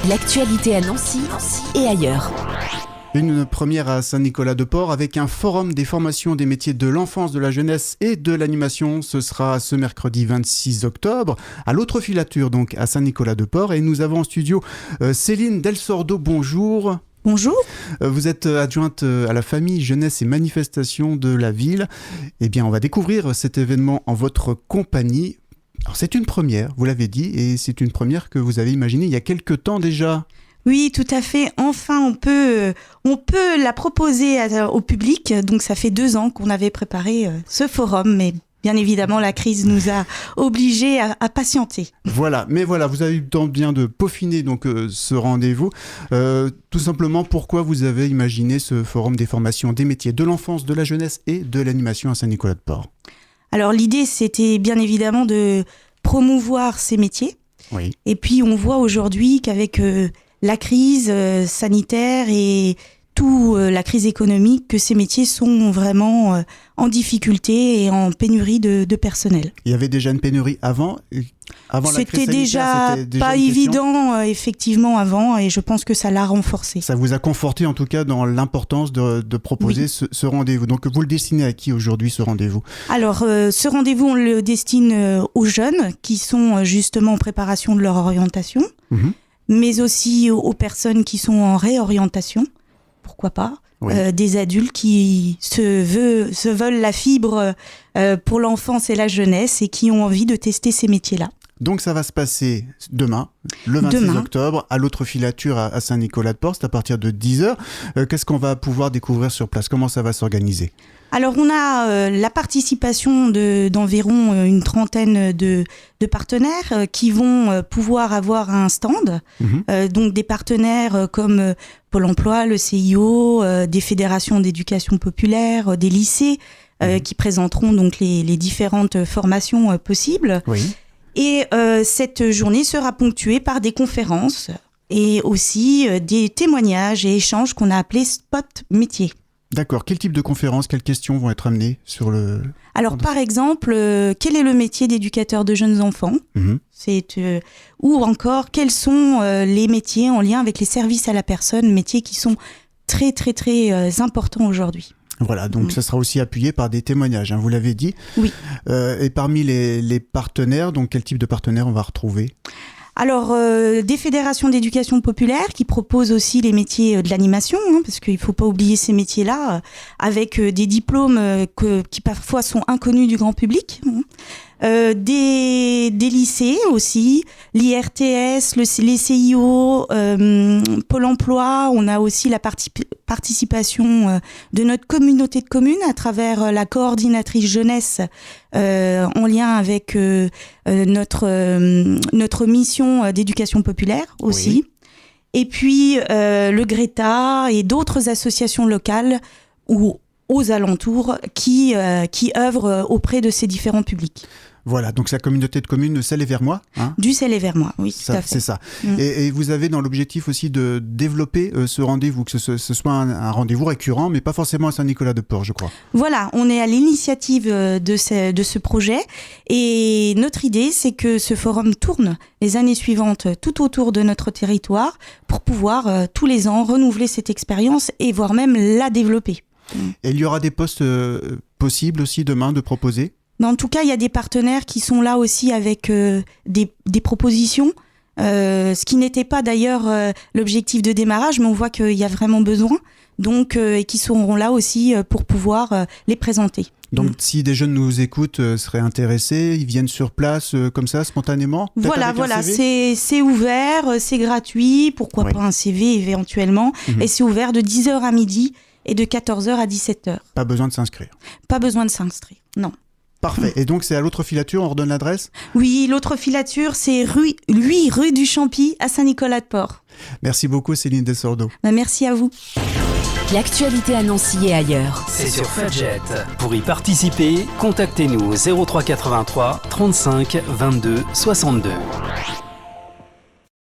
L'actualité à Nancy et ailleurs. Une première à Saint-Nicolas-de-Port avec un forum des formations des métiers de l'enfance, de la jeunesse et de l'animation. Ce sera ce mercredi 26 octobre à l'autre filature, donc à Saint-Nicolas-de-Port. Et nous avons en studio Céline Delsordo. Bonjour. Bonjour. Vous êtes adjointe à la famille, jeunesse et manifestations de la ville. Eh bien, on va découvrir cet événement en votre compagnie. Alors, c'est une première, vous l'avez dit, et c'est une première que vous avez imaginée il y a quelques temps déjà. Oui, tout à fait. Enfin, on peut la proposer au public. Donc, ça fait 2 ans qu'on avait préparé ce forum, mais bien évidemment, la crise nous a obligés à patienter. Voilà, mais voilà, vous avez eu le temps bien de peaufiner donc ce rendez-vous. Tout simplement, pourquoi vous avez imaginé ce forum des formations des métiers de l'enfance, de la jeunesse et de l'animation à Saint-Nicolas-de-Port? Alors, l'idée, c'était bien évidemment de promouvoir ces métiers. Oui. Et puis, on voit aujourd'hui qu'avec la crise sanitaire et la crise économique, que ces métiers sont vraiment en difficulté et en pénurie de personnel. Il y avait déjà une pénurie avant la crise C'était sanitaire, déjà pas évident, effectivement, avant, et je pense que ça l'a renforcé. Ça vous a conforté, en tout cas, dans l'importance de proposer ce rendez-vous. Donc, vous le destinez à qui aujourd'hui, ce rendez-vous? Alors, ce rendez-vous, on le destine aux jeunes qui sont justement en préparation de leur orientation, mais aussi aux personnes qui sont en réorientation, pourquoi pas, des adultes qui se veulent la fibre pour l'enfance et la jeunesse et qui ont envie de tester ces métiers-là. Donc ça va se passer demain, le 26 octobre, à l'autre filature à Saint-Nicolas-de-Port, c'est à partir de 10h. Qu'est-ce qu'on va pouvoir découvrir sur place? Comment ça va s'organiser? Alors on a la participation d'environ une trentaine de partenaires qui vont pouvoir avoir un stand. Donc des partenaires comme Pôle emploi, le CIO, des fédérations d'éducation populaire, des lycées qui présenteront donc les différentes formations possibles. Oui. Et cette journée sera ponctuée par des conférences et aussi des témoignages et échanges qu'on a appelés spot métiers. D'accord. Quel type de conférences, quelles questions vont être amenées sur le... Alors, par exemple, quel est le métier d'éducateur de jeunes enfants? Ou encore, quels sont les métiers en lien avec les services à la personne, métiers qui sont très, très, très importants aujourd'hui. Voilà, donc ça sera aussi appuyé par des témoignages, vous l'avez dit. Oui. Et parmi les partenaires, donc quel type de partenaires on va retrouver? Alors, des fédérations d'éducation populaire qui proposent aussi les métiers de l'animation, parce qu'il ne faut pas oublier ces métiers-là, avec des diplômes qui parfois sont inconnus du grand public. Des lycées aussi, l'IRTS, les CIO, Pôle emploi. On a aussi la participation de notre communauté de communes à travers la coordinatrice jeunesse en lien avec notre mission d'éducation populaire aussi. Oui. Et puis le Greta et d'autres associations locales ou aux alentours qui œuvrent auprès de ces différents publics. Voilà, donc c'est la communauté de communes C'est les vers moi. Du C'est les vers moi, oui, tout à fait. C'est ça. Et vous avez dans l'objectif aussi de développer ce rendez-vous, que ce soit un rendez-vous récurrent, mais pas forcément à Saint-Nicolas-de-Port, je crois. Voilà, on est à l'initiative de ce projet. Et notre idée, c'est que ce forum tourne les années suivantes tout autour de notre territoire pour pouvoir tous les ans renouveler cette expérience et voire même la développer. Et il y aura des postes possibles aussi demain de proposer? Mais en tout cas, il y a des partenaires qui sont là aussi avec des propositions, ce qui n'était pas d'ailleurs l'objectif de démarrage, mais on voit qu'il y a vraiment besoin, donc et qui seront là aussi pour pouvoir les présenter. Donc si des jeunes nous écoutent, seraient intéressés, ils viennent sur place comme ça, spontanément? Voilà, c'est ouvert, c'est gratuit, pourquoi pas un CV éventuellement, et c'est ouvert de 10h à midi et de 14h à 17h. Pas besoin de s'inscrire? Pas besoin de s'inscrire, non. Parfait. Et donc, c'est à l'autre filature, on redonne l'adresse? Oui, l'autre filature, c'est rue du Champy à Saint-Nicolas-de-Port. Merci beaucoup, Céline Delsordo. Merci à vous. L'actualité à Nancy et ailleurs. C'est sur Fudget. Pour y participer, contactez-nous au 03 83 35 22 62.